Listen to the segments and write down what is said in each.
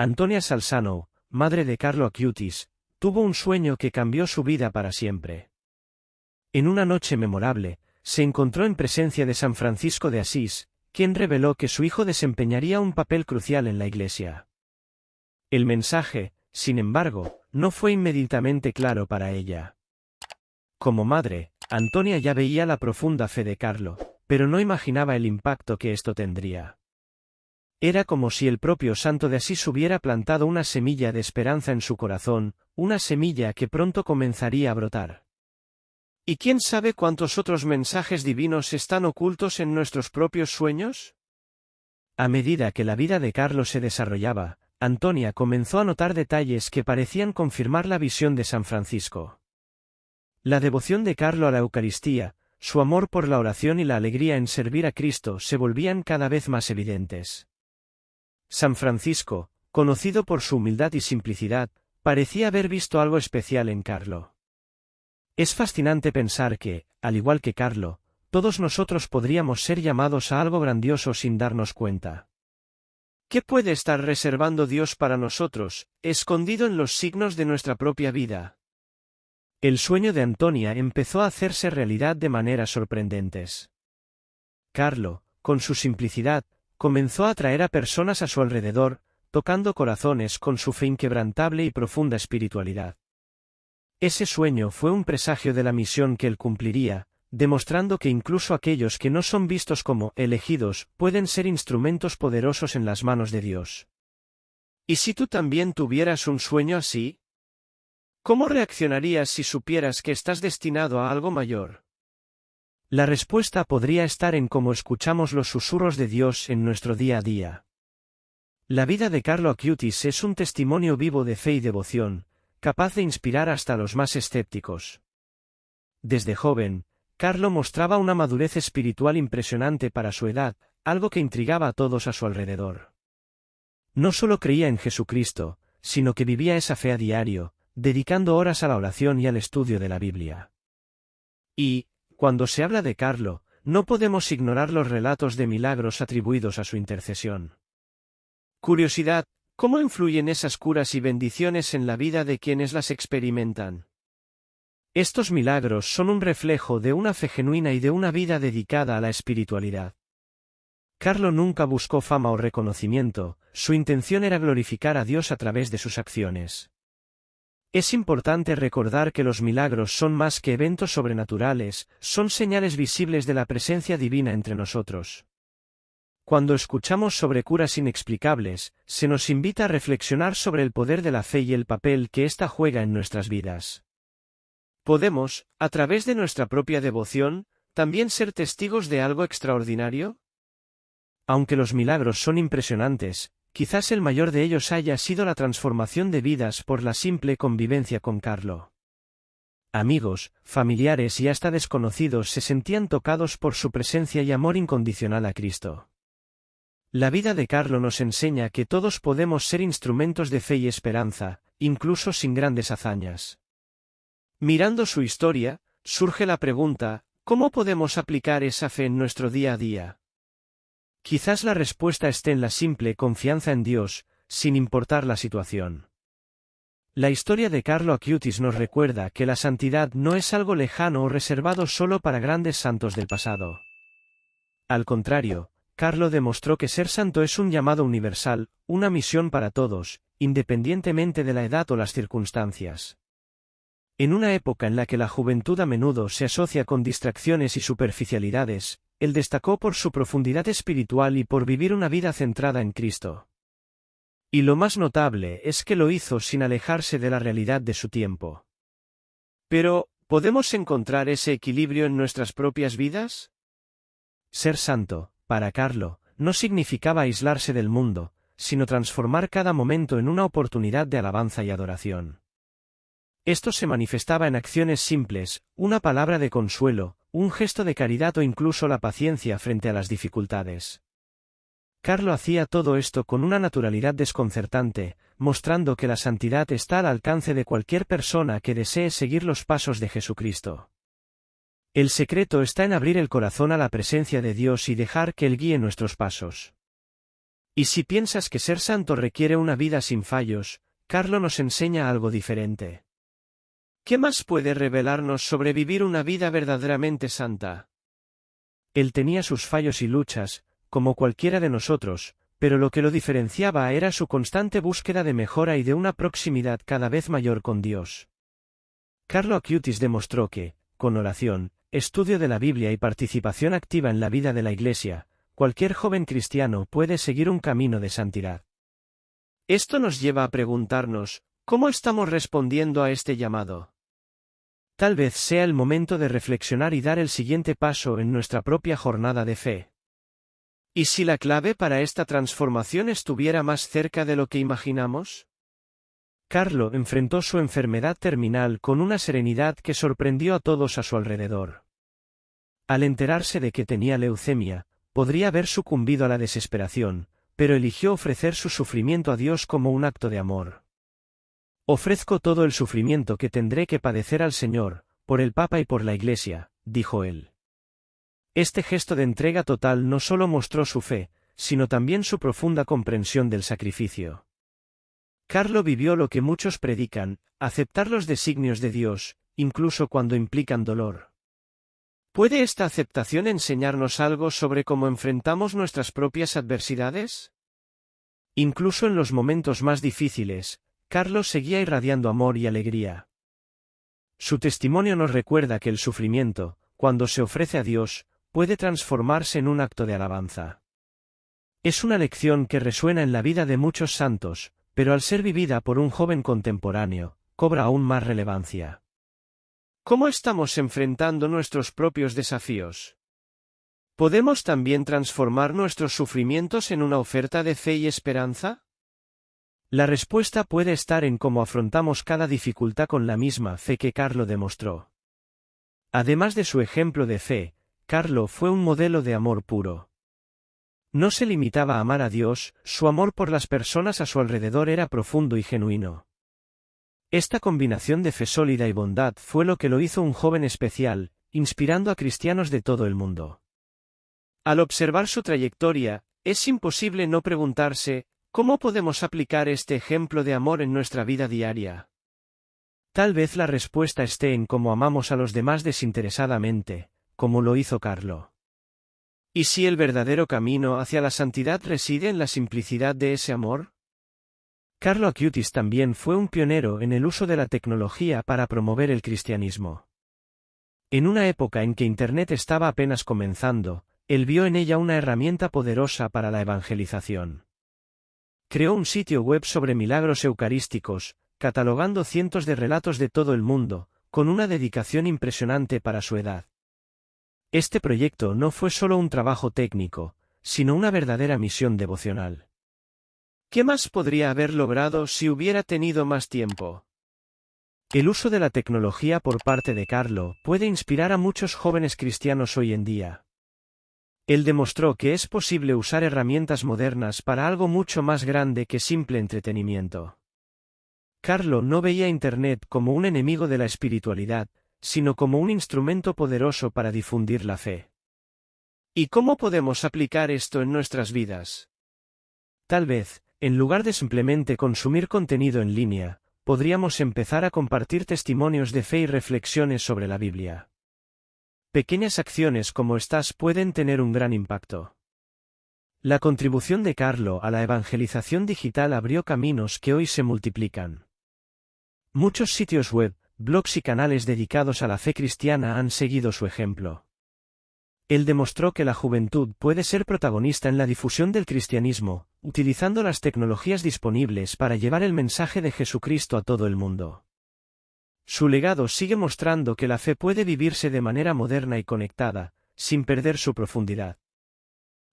Antonia Salzano, madre de Carlo Acutis, tuvo un sueño que cambió su vida para siempre. En una noche memorable, se encontró en presencia de San Francisco de Asís, quien reveló que su hijo desempeñaría un papel crucial en la Iglesia. El mensaje, sin embargo, no fue inmediatamente claro para ella. Como madre, Antonia ya veía la profunda fe de Carlo, pero no imaginaba el impacto que esto tendría. Era como si el propio santo de Asís hubiera plantado una semilla de esperanza en su corazón, una semilla que pronto comenzaría a brotar. ¿Y quién sabe cuántos otros mensajes divinos están ocultos en nuestros propios sueños? A medida que la vida de Carlo se desarrollaba, Antonia comenzó a notar detalles que parecían confirmar la visión de San Francisco. La devoción de Carlo a la Eucaristía, su amor por la oración y la alegría en servir a Cristo se volvían cada vez más evidentes. San Francisco, conocido por su humildad y simplicidad, parecía haber visto algo especial en Carlo. Es fascinante pensar que, al igual que Carlo, todos nosotros podríamos ser llamados a algo grandioso sin darnos cuenta. ¿Qué puede estar reservando Dios para nosotros, escondido en los signos de nuestra propia vida? El sueño de Antonia empezó a hacerse realidad de maneras sorprendentes. Carlo, con su simplicidad, comenzó a atraer a personas a su alrededor, tocando corazones con su fe inquebrantable y profunda espiritualidad. Ese sueño fue un presagio de la misión que él cumpliría, demostrando que incluso aquellos que no son vistos como elegidos pueden ser instrumentos poderosos en las manos de Dios. ¿Y si tú también tuvieras un sueño así? ¿Cómo reaccionarías si supieras que estás destinado a algo mayor? La respuesta podría estar en cómo escuchamos los susurros de Dios en nuestro día a día. La vida de Carlo Acutis es un testimonio vivo de fe y devoción, capaz de inspirar hasta a los más escépticos. Desde joven, Carlo mostraba una madurez espiritual impresionante para su edad, algo que intrigaba a todos a su alrededor. No solo creía en Jesucristo, sino que vivía esa fe a diario, dedicando horas a la oración y al estudio de la Biblia. Y, cuando se habla de Carlo, no podemos ignorar los relatos de milagros atribuidos a su intercesión. Curiosidad, ¿cómo influyen esas curas y bendiciones en la vida de quienes las experimentan? Estos milagros son un reflejo de una fe genuina y de una vida dedicada a la espiritualidad. Carlo nunca buscó fama o reconocimiento, su intención era glorificar a Dios a través de sus acciones. Es importante recordar que los milagros son más que eventos sobrenaturales, son señales visibles de la presencia divina entre nosotros. Cuando escuchamos sobre curas inexplicables, se nos invita a reflexionar sobre el poder de la fe y el papel que ésta juega en nuestras vidas. ¿Podemos, a través de nuestra propia devoción, también ser testigos de algo extraordinario? Aunque los milagros son impresionantes, quizás el mayor de ellos haya sido la transformación de vidas por la simple convivencia con Carlo. Amigos, familiares y hasta desconocidos se sentían tocados por su presencia y amor incondicional a Cristo. La vida de Carlo nos enseña que todos podemos ser instrumentos de fe y esperanza, incluso sin grandes hazañas. Mirando su historia, surge la pregunta, ¿cómo podemos aplicar esa fe en nuestro día a día? Quizás la respuesta esté en la simple confianza en Dios, sin importar la situación. La historia de Carlo Acutis nos recuerda que la santidad no es algo lejano o reservado solo para grandes santos del pasado. Al contrario, Carlo demostró que ser santo es un llamado universal, una misión para todos, independientemente de la edad o las circunstancias. En una época en la que la juventud a menudo se asocia con distracciones y superficialidades, él destacó por su profundidad espiritual y por vivir una vida centrada en Cristo. Y lo más notable es que lo hizo sin alejarse de la realidad de su tiempo. Pero, ¿podemos encontrar ese equilibrio en nuestras propias vidas? Ser santo, para Carlo, no significaba aislarse del mundo, sino transformar cada momento en una oportunidad de alabanza y adoración. Esto se manifestaba en acciones simples, una palabra de consuelo, un gesto de caridad o incluso la paciencia frente a las dificultades. Carlo hacía todo esto con una naturalidad desconcertante, mostrando que la santidad está al alcance de cualquier persona que desee seguir los pasos de Jesucristo. El secreto está en abrir el corazón a la presencia de Dios y dejar que Él guíe nuestros pasos. Y si piensas que ser santo requiere una vida sin fallos, Carlo nos enseña algo diferente. ¿Qué más puede revelarnos sobre vivir una vida verdaderamente santa? Él tenía sus fallos y luchas, como cualquiera de nosotros, pero lo que lo diferenciaba era su constante búsqueda de mejora y de una proximidad cada vez mayor con Dios. Carlo Acutis demostró que, con oración, estudio de la Biblia y participación activa en la vida de la Iglesia, cualquier joven cristiano puede seguir un camino de santidad. Esto nos lleva a preguntarnos, ¿cómo estamos respondiendo a este llamado? Tal vez sea el momento de reflexionar y dar el siguiente paso en nuestra propia jornada de fe. ¿Y si la clave para esta transformación estuviera más cerca de lo que imaginamos? Carlo enfrentó su enfermedad terminal con una serenidad que sorprendió a todos a su alrededor. Al enterarse de que tenía leucemia, podría haber sucumbido a la desesperación, pero eligió ofrecer su sufrimiento a Dios como un acto de amor. Ofrezco todo el sufrimiento que tendré que padecer al Señor, por el Papa y por la Iglesia, dijo él. Este gesto de entrega total no solo mostró su fe, sino también su profunda comprensión del sacrificio. Carlo vivió lo que muchos predican, aceptar los designios de Dios, incluso cuando implican dolor. ¿Puede esta aceptación enseñarnos algo sobre cómo enfrentamos nuestras propias adversidades? Incluso en los momentos más difíciles, Carlo seguía irradiando amor y alegría. Su testimonio nos recuerda que el sufrimiento, cuando se ofrece a Dios, puede transformarse en un acto de alabanza. Es una lección que resuena en la vida de muchos santos, pero al ser vivida por un joven contemporáneo, cobra aún más relevancia. ¿Cómo estamos enfrentando nuestros propios desafíos? ¿Podemos también transformar nuestros sufrimientos en una oferta de fe y esperanza? La respuesta puede estar en cómo afrontamos cada dificultad con la misma fe que Carlo demostró. Además de su ejemplo de fe, Carlo fue un modelo de amor puro. No se limitaba a amar a Dios, su amor por las personas a su alrededor era profundo y genuino. Esta combinación de fe sólida y bondad fue lo que lo hizo un joven especial, inspirando a cristianos de todo el mundo. Al observar su trayectoria, es imposible no preguntarse, ¿cómo podemos aplicar este ejemplo de amor en nuestra vida diaria? Tal vez la respuesta esté en cómo amamos a los demás desinteresadamente, como lo hizo Carlo. ¿Y si el verdadero camino hacia la santidad reside en la simplicidad de ese amor? Carlo Acutis también fue un pionero en el uso de la tecnología para promover el cristianismo. En una época en que Internet estaba apenas comenzando, él vio en ella una herramienta poderosa para la evangelización. Creó un sitio web sobre milagros eucarísticos, catalogando cientos de relatos de todo el mundo, con una dedicación impresionante para su edad. Este proyecto no fue solo un trabajo técnico, sino una verdadera misión devocional. ¿Qué más podría haber logrado si hubiera tenido más tiempo? El uso de la tecnología por parte de Carlo puede inspirar a muchos jóvenes cristianos hoy en día. Él demostró que es posible usar herramientas modernas para algo mucho más grande que simple entretenimiento. Carlo no veía Internet como un enemigo de la espiritualidad, sino como un instrumento poderoso para difundir la fe. ¿Y cómo podemos aplicar esto en nuestras vidas? Tal vez, en lugar de simplemente consumir contenido en línea, podríamos empezar a compartir testimonios de fe y reflexiones sobre la Biblia. Pequeñas acciones como estas pueden tener un gran impacto. La contribución de Carlo a la evangelización digital abrió caminos que hoy se multiplican. Muchos sitios web, blogs y canales dedicados a la fe cristiana han seguido su ejemplo. Él demostró que la juventud puede ser protagonista en la difusión del cristianismo, utilizando las tecnologías disponibles para llevar el mensaje de Jesucristo a todo el mundo. Su legado sigue mostrando que la fe puede vivirse de manera moderna y conectada, sin perder su profundidad.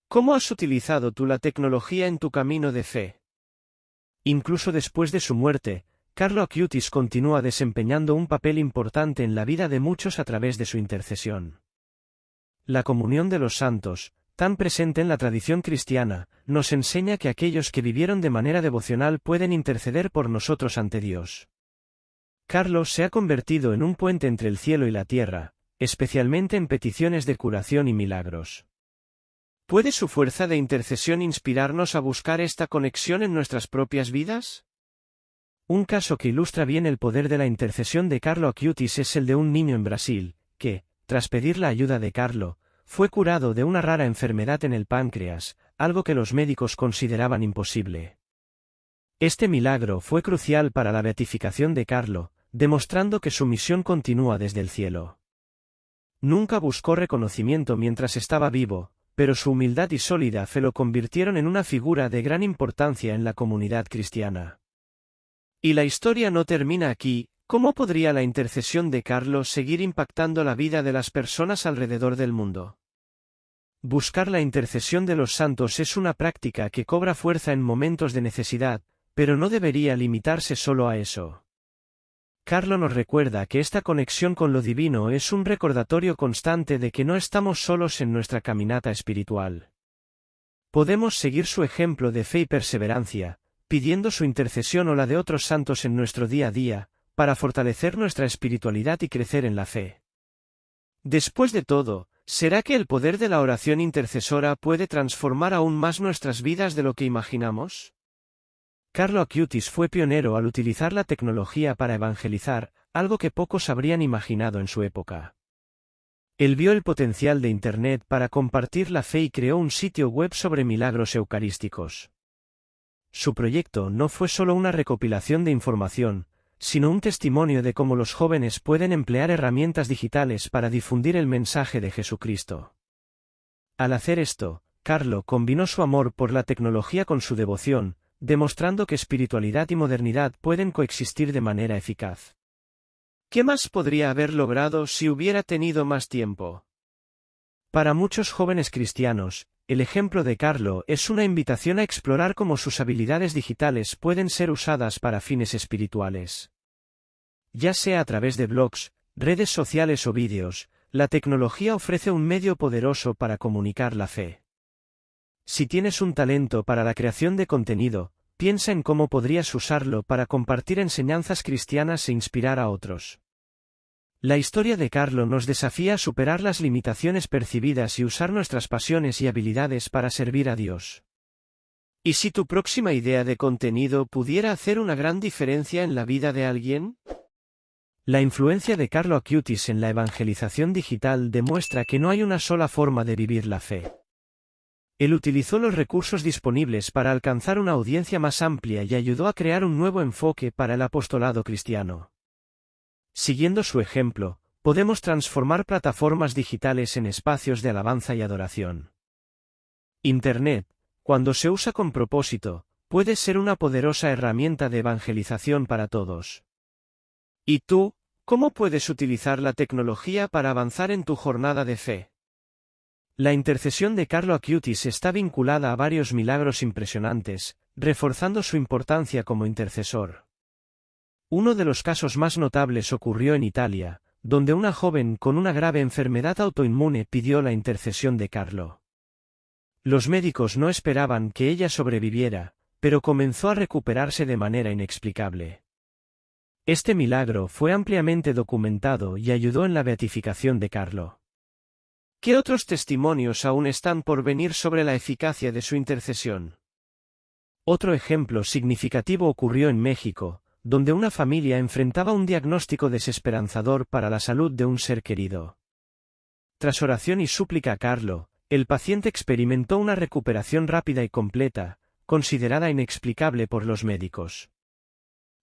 ¿Cómo has utilizado tú la tecnología en tu camino de fe? Incluso después de su muerte, Carlo Acutis continúa desempeñando un papel importante en la vida de muchos a través de su intercesión. La comunión de los santos, tan presente en la tradición cristiana, nos enseña que aquellos que vivieron de manera devocional pueden interceder por nosotros ante Dios. Carlo se ha convertido en un puente entre el cielo y la tierra, especialmente en peticiones de curación y milagros. ¿Puede su fuerza de intercesión inspirarnos a buscar esta conexión en nuestras propias vidas? Un caso que ilustra bien el poder de la intercesión de Carlo Acutis es el de un niño en Brasil, que, tras pedir la ayuda de Carlo, fue curado de una rara enfermedad en el páncreas, algo que los médicos consideraban imposible. Este milagro fue crucial para la beatificación de Carlo, demostrando que su misión continúa desde el cielo. Nunca buscó reconocimiento mientras estaba vivo, pero su humildad y sólida fe lo convirtieron en una figura de gran importancia en la comunidad cristiana. Y la historia no termina aquí. ¿Cómo podría la intercesión de Carlo seguir impactando la vida de las personas alrededor del mundo? Buscar la intercesión de los santos es una práctica que cobra fuerza en momentos de necesidad, pero no debería limitarse solo a eso. Carlo nos recuerda que esta conexión con lo divino es un recordatorio constante de que no estamos solos en nuestra caminata espiritual. Podemos seguir su ejemplo de fe y perseverancia, pidiendo su intercesión o la de otros santos en nuestro día a día, para fortalecer nuestra espiritualidad y crecer en la fe. Después de todo, ¿será que el poder de la oración intercesora puede transformar aún más nuestras vidas de lo que imaginamos? Carlo Acutis fue pionero al utilizar la tecnología para evangelizar, algo que pocos habrían imaginado en su época. Él vio el potencial de Internet para compartir la fe y creó un sitio web sobre milagros eucarísticos. Su proyecto no fue solo una recopilación de información, sino un testimonio de cómo los jóvenes pueden emplear herramientas digitales para difundir el mensaje de Jesucristo. Al hacer esto, Carlo combinó su amor por la tecnología con su devoción, demostrando que espiritualidad y modernidad pueden coexistir de manera eficaz. ¿Qué más podría haber logrado si hubiera tenido más tiempo? Para muchos jóvenes cristianos, el ejemplo de Carlo es una invitación a explorar cómo sus habilidades digitales pueden ser usadas para fines espirituales. Ya sea a través de blogs, redes sociales o vídeos, la tecnología ofrece un medio poderoso para comunicar la fe. Si tienes un talento para la creación de contenido, piensa en cómo podrías usarlo para compartir enseñanzas cristianas e inspirar a otros. La historia de Carlo nos desafía a superar las limitaciones percibidas y usar nuestras pasiones y habilidades para servir a Dios. ¿Y si tu próxima idea de contenido pudiera hacer una gran diferencia en la vida de alguien? La influencia de Carlo Acutis en la evangelización digital demuestra que no hay una sola forma de vivir la fe. Él utilizó los recursos disponibles para alcanzar una audiencia más amplia y ayudó a crear un nuevo enfoque para el apostolado cristiano. Siguiendo su ejemplo, podemos transformar plataformas digitales en espacios de alabanza y adoración. Internet, cuando se usa con propósito, puede ser una poderosa herramienta de evangelización para todos. ¿Y tú, cómo puedes utilizar la tecnología para avanzar en tu jornada de fe? La intercesión de Carlo Acutis está vinculada a varios milagros impresionantes, reforzando su importancia como intercesor. Uno de los casos más notables ocurrió en Italia, donde una joven con una grave enfermedad autoinmune pidió la intercesión de Carlo. Los médicos no esperaban que ella sobreviviera, pero comenzó a recuperarse de manera inexplicable. Este milagro fue ampliamente documentado y ayudó en la beatificación de Carlo. ¿Qué otros testimonios aún están por venir sobre la eficacia de su intercesión? Otro ejemplo significativo ocurrió en México, donde una familia enfrentaba un diagnóstico desesperanzador para la salud de un ser querido. Tras oración y súplica a Carlo, el paciente experimentó una recuperación rápida y completa, considerada inexplicable por los médicos.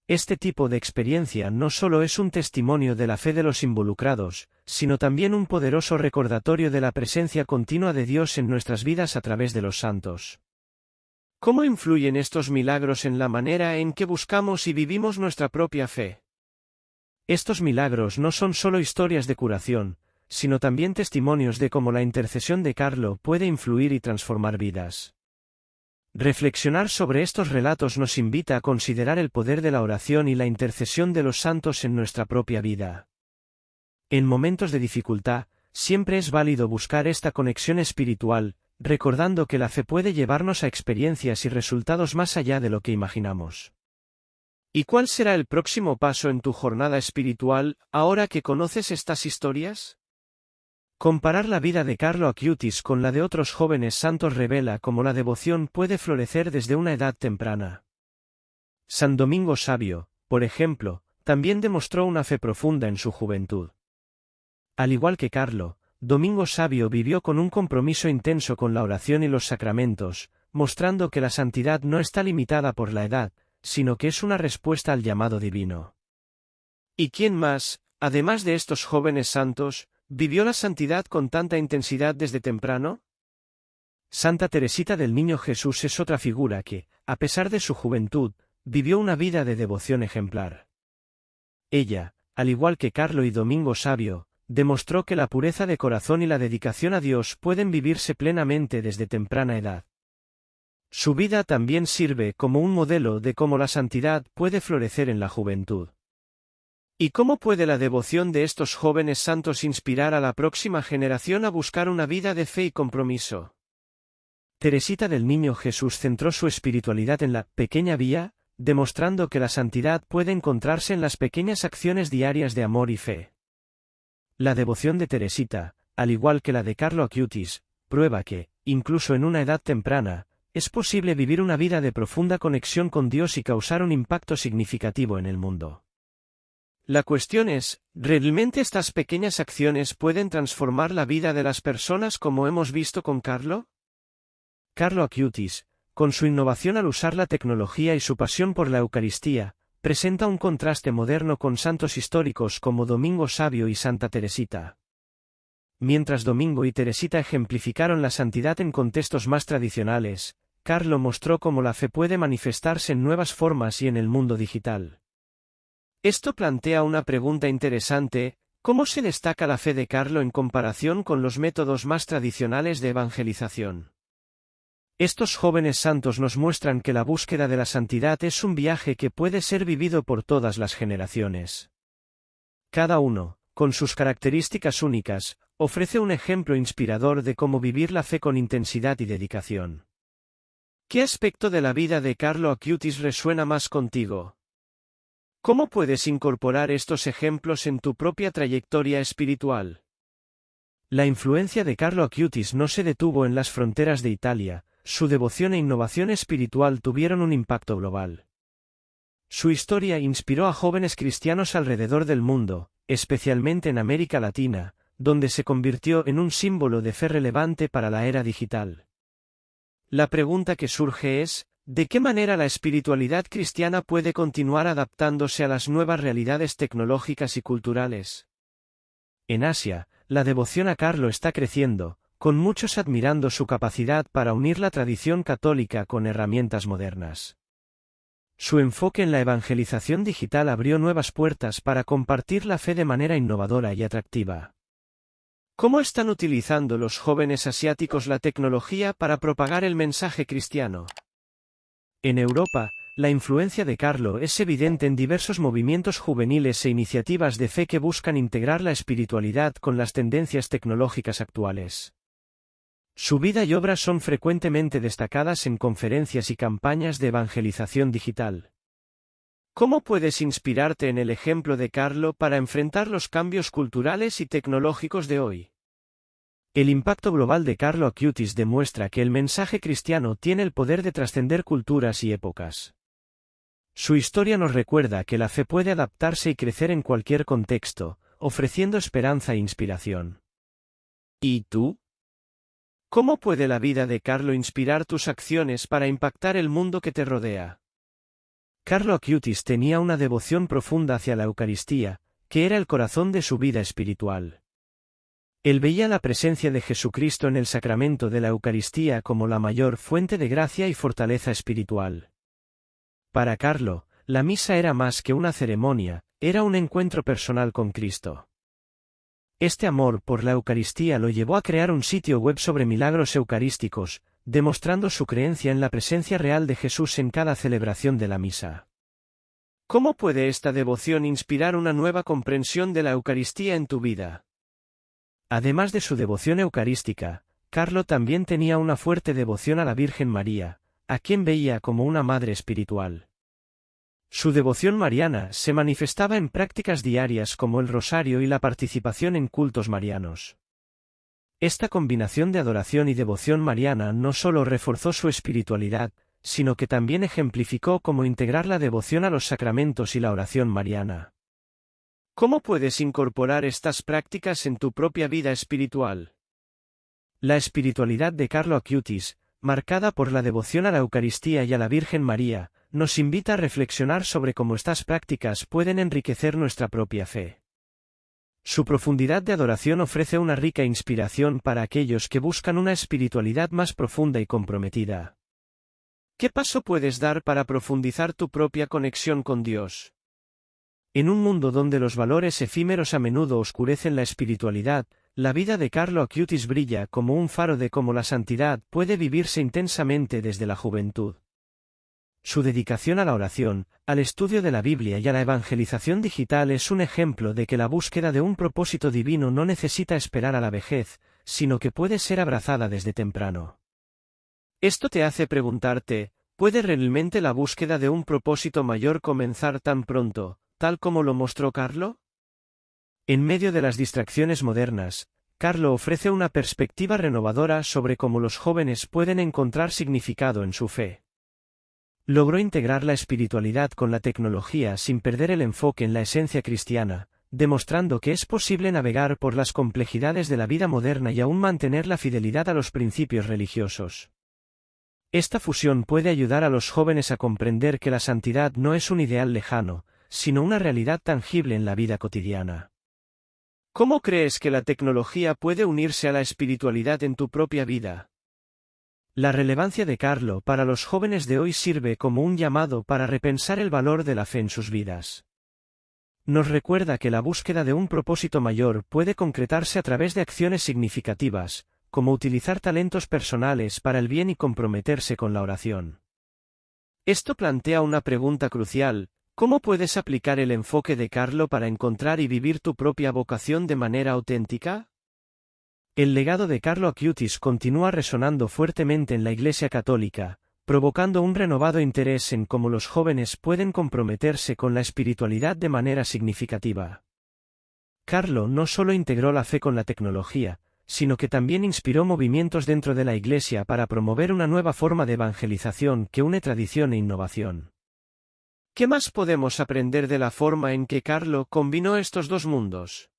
Este tipo de experiencia no solo es un testimonio de la fe de los involucrados, sino también un poderoso recordatorio de la presencia continua de Dios en nuestras vidas a través de los santos. ¿Cómo influyen estos milagros en la manera en que buscamos y vivimos nuestra propia fe? Estos milagros no son solo historias de curación, sino también testimonios de cómo la intercesión de Carlo puede influir y transformar vidas. Reflexionar sobre estos relatos nos invita a considerar el poder de la oración y la intercesión de los santos en nuestra propia vida. En momentos de dificultad, siempre es válido buscar esta conexión espiritual, recordando que la fe puede llevarnos a experiencias y resultados más allá de lo que imaginamos. ¿Y cuál será el próximo paso en tu jornada espiritual, ahora que conoces estas historias? Comparar la vida de Carlo Acutis con la de otros jóvenes santos revela cómo la devoción puede florecer desde una edad temprana. San Domingo Savio, por ejemplo, también demostró una fe profunda en su juventud. Al igual que Carlo, Domingo Savio vivió con un compromiso intenso con la oración y los sacramentos, mostrando que la santidad no está limitada por la edad, sino que es una respuesta al llamado divino. ¿Y quién más, además de estos jóvenes santos, vivió la santidad con tanta intensidad desde temprano? Santa Teresita del Niño Jesús es otra figura que, a pesar de su juventud, vivió una vida de devoción ejemplar. Ella, al igual que Carlo y Domingo Savio, demostró que la pureza de corazón y la dedicación a Dios pueden vivirse plenamente desde temprana edad. Su vida también sirve como un modelo de cómo la santidad puede florecer en la juventud. ¿Y cómo puede la devoción de estos jóvenes santos inspirar a la próxima generación a buscar una vida de fe y compromiso? Teresita del Niño Jesús centró su espiritualidad en la pequeña vía, demostrando que la santidad puede encontrarse en las pequeñas acciones diarias de amor y fe. La devoción de Teresita, al igual que la de Carlo Acutis, prueba que, incluso en una edad temprana, es posible vivir una vida de profunda conexión con Dios y causar un impacto significativo en el mundo. La cuestión es, ¿realmente estas pequeñas acciones pueden transformar la vida de las personas como hemos visto con Carlo? Carlo Acutis, con su innovación al usar la tecnología y su pasión por la Eucaristía, presenta un contraste moderno con santos históricos como Domingo Savio y Santa Teresita. Mientras Domingo y Teresita ejemplificaron la santidad en contextos más tradicionales, Carlo mostró cómo la fe puede manifestarse en nuevas formas y en el mundo digital. Esto plantea una pregunta interesante: ¿cómo se destaca la fe de Carlo en comparación con los métodos más tradicionales de evangelización? Estos jóvenes santos nos muestran que la búsqueda de la santidad es un viaje que puede ser vivido por todas las generaciones. Cada uno, con sus características únicas, ofrece un ejemplo inspirador de cómo vivir la fe con intensidad y dedicación. ¿Qué aspecto de la vida de Carlo Acutis resuena más contigo? ¿Cómo puedes incorporar estos ejemplos en tu propia trayectoria espiritual? La influencia de Carlo Acutis no se detuvo en las fronteras de Italia, su devoción e innovación espiritual tuvieron un impacto global. Su historia inspiró a jóvenes cristianos alrededor del mundo, especialmente en América Latina, donde se convirtió en un símbolo de fe relevante para la era digital. La pregunta que surge es: ¿de qué manera la espiritualidad cristiana puede continuar adaptándose a las nuevas realidades tecnológicas y culturales? En Asia, la devoción a Carlo está creciendo, con muchos admirando su capacidad para unir la tradición católica con herramientas modernas. Su enfoque en la evangelización digital abrió nuevas puertas para compartir la fe de manera innovadora y atractiva. ¿Cómo están utilizando los jóvenes asiáticos la tecnología para propagar el mensaje cristiano? En Europa, la influencia de Carlo es evidente en diversos movimientos juveniles e iniciativas de fe que buscan integrar la espiritualidad con las tendencias tecnológicas actuales. Su vida y obra son frecuentemente destacadas en conferencias y campañas de evangelización digital. ¿Cómo puedes inspirarte en el ejemplo de Carlo para enfrentar los cambios culturales y tecnológicos de hoy? El impacto global de Carlo Acutis demuestra que el mensaje cristiano tiene el poder de trascender culturas y épocas. Su historia nos recuerda que la fe puede adaptarse y crecer en cualquier contexto, ofreciendo esperanza e inspiración. ¿Y tú? ¿Cómo puede la vida de Carlo inspirar tus acciones para impactar el mundo que te rodea? Carlo Acutis tenía una devoción profunda hacia la Eucaristía, que era el corazón de su vida espiritual. Él veía la presencia de Jesucristo en el sacramento de la Eucaristía como la mayor fuente de gracia y fortaleza espiritual. Para Carlo, la misa era más que una ceremonia, era un encuentro personal con Cristo. Este amor por la Eucaristía lo llevó a crear un sitio web sobre milagros eucarísticos, demostrando su creencia en la presencia real de Jesús en cada celebración de la misa. ¿Cómo puede esta devoción inspirar una nueva comprensión de la Eucaristía en tu vida? Además de su devoción eucarística, Carlo también tenía una fuerte devoción a la Virgen María, a quien veía como una madre espiritual. Su devoción mariana se manifestaba en prácticas diarias como el rosario y la participación en cultos marianos. Esta combinación de adoración y devoción mariana no solo reforzó su espiritualidad, sino que también ejemplificó cómo integrar la devoción a los sacramentos y la oración mariana. ¿Cómo puedes incorporar estas prácticas en tu propia vida espiritual? La espiritualidad de Carlo Acutis, marcada por la devoción a la Eucaristía y a la Virgen María, nos invita a reflexionar sobre cómo estas prácticas pueden enriquecer nuestra propia fe. Su profundidad de adoración ofrece una rica inspiración para aquellos que buscan una espiritualidad más profunda y comprometida. ¿Qué paso puedes dar para profundizar tu propia conexión con Dios? En un mundo donde los valores efímeros a menudo oscurecen la espiritualidad, la vida de Carlo Acutis brilla como un faro de cómo la santidad puede vivirse intensamente desde la juventud. Su dedicación a la oración, al estudio de la Biblia y a la evangelización digital es un ejemplo de que la búsqueda de un propósito divino no necesita esperar a la vejez, sino que puede ser abrazada desde temprano. Esto te hace preguntarte, ¿puede realmente la búsqueda de un propósito mayor comenzar tan pronto, tal como lo mostró Carlo? En medio de las distracciones modernas, Carlo ofrece una perspectiva renovadora sobre cómo los jóvenes pueden encontrar significado en su fe. Logró integrar la espiritualidad con la tecnología sin perder el enfoque en la esencia cristiana, demostrando que es posible navegar por las complejidades de la vida moderna y aún mantener la fidelidad a los principios religiosos. Esta fusión puede ayudar a los jóvenes a comprender que la santidad no es un ideal lejano, sino una realidad tangible en la vida cotidiana. ¿Cómo crees que la tecnología puede unirse a la espiritualidad en tu propia vida? La relevancia de Carlo para los jóvenes de hoy sirve como un llamado para repensar el valor de la fe en sus vidas. Nos recuerda que la búsqueda de un propósito mayor puede concretarse a través de acciones significativas, como utilizar talentos personales para el bien y comprometerse con la oración. Esto plantea una pregunta crucial: ¿cómo puedes aplicar el enfoque de Carlo para encontrar y vivir tu propia vocación de manera auténtica? El legado de Carlo Acutis continúa resonando fuertemente en la Iglesia Católica, provocando un renovado interés en cómo los jóvenes pueden comprometerse con la espiritualidad de manera significativa. Carlo no solo integró la fe con la tecnología, sino que también inspiró movimientos dentro de la Iglesia para promover una nueva forma de evangelización que une tradición e innovación. ¿Qué más podemos aprender de la forma en que Carlo combinó estos dos mundos?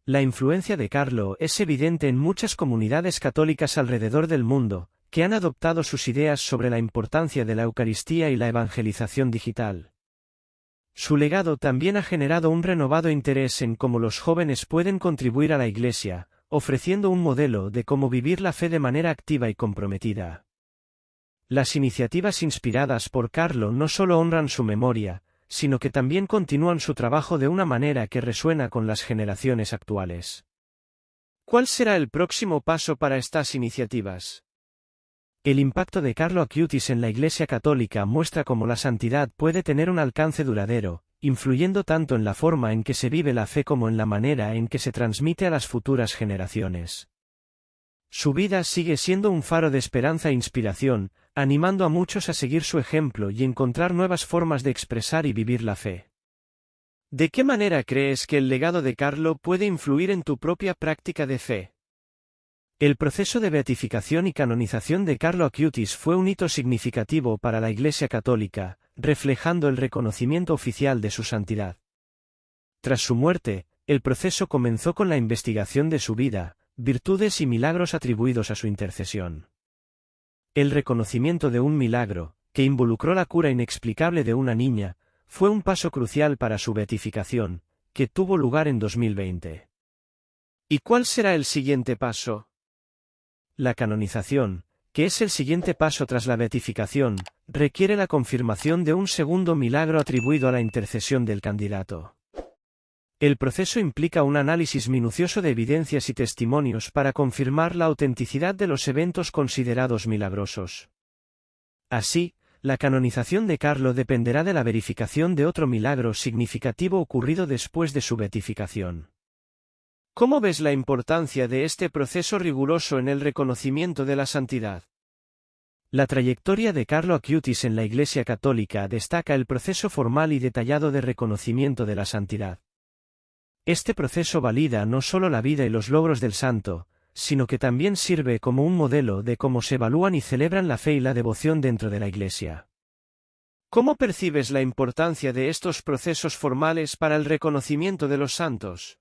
La influencia de Carlo es evidente en muchas comunidades católicas alrededor del mundo, que han adoptado sus ideas sobre la importancia de la Eucaristía y la evangelización digital. Su legado también ha generado un renovado interés en cómo los jóvenes pueden contribuir a la Iglesia, ofreciendo un modelo de cómo vivir la fe de manera activa y comprometida. Las iniciativas inspiradas por Carlo no solo honran su memoria, sino que también continúan su trabajo de una manera que resuena con las generaciones actuales. ¿Cuál será el próximo paso para estas iniciativas? El impacto de Carlo Acutis en la Iglesia Católica muestra cómo la santidad puede tener un alcance duradero, influyendo tanto en la forma en que se vive la fe como en la manera en que se transmite a las futuras generaciones. Su vida sigue siendo un faro de esperanza e inspiración, animando a muchos a seguir su ejemplo y encontrar nuevas formas de expresar y vivir la fe. ¿De qué manera crees que el legado de Carlo puede influir en tu propia práctica de fe? El proceso de beatificación y canonización de Carlo Acutis fue un hito significativo para la Iglesia Católica, reflejando el reconocimiento oficial de su santidad. Tras su muerte, el proceso comenzó con la investigación de su vida, virtudes y milagros atribuidos a su intercesión. El reconocimiento de un milagro, que involucró la cura inexplicable de una niña, fue un paso crucial para su beatificación, que tuvo lugar en 2020. ¿Y cuál será el siguiente paso? La canonización, que es el siguiente paso tras la beatificación, requiere la confirmación de un segundo milagro atribuido a la intercesión del candidato. El proceso implica un análisis minucioso de evidencias y testimonios para confirmar la autenticidad de los eventos considerados milagrosos. Así, la canonización de Carlo dependerá de la verificación de otro milagro significativo ocurrido después de su beatificación. ¿Cómo ves la importancia de este proceso riguroso en el reconocimiento de la santidad? La trayectoria de Carlo Acutis en la Iglesia Católica destaca el proceso formal y detallado de reconocimiento de la santidad. Este proceso valida no solo la vida y los logros del santo, sino que también sirve como un modelo de cómo se evalúan y celebran la fe y la devoción dentro de la Iglesia. ¿Cómo percibes la importancia de estos procesos formales para el reconocimiento de los santos?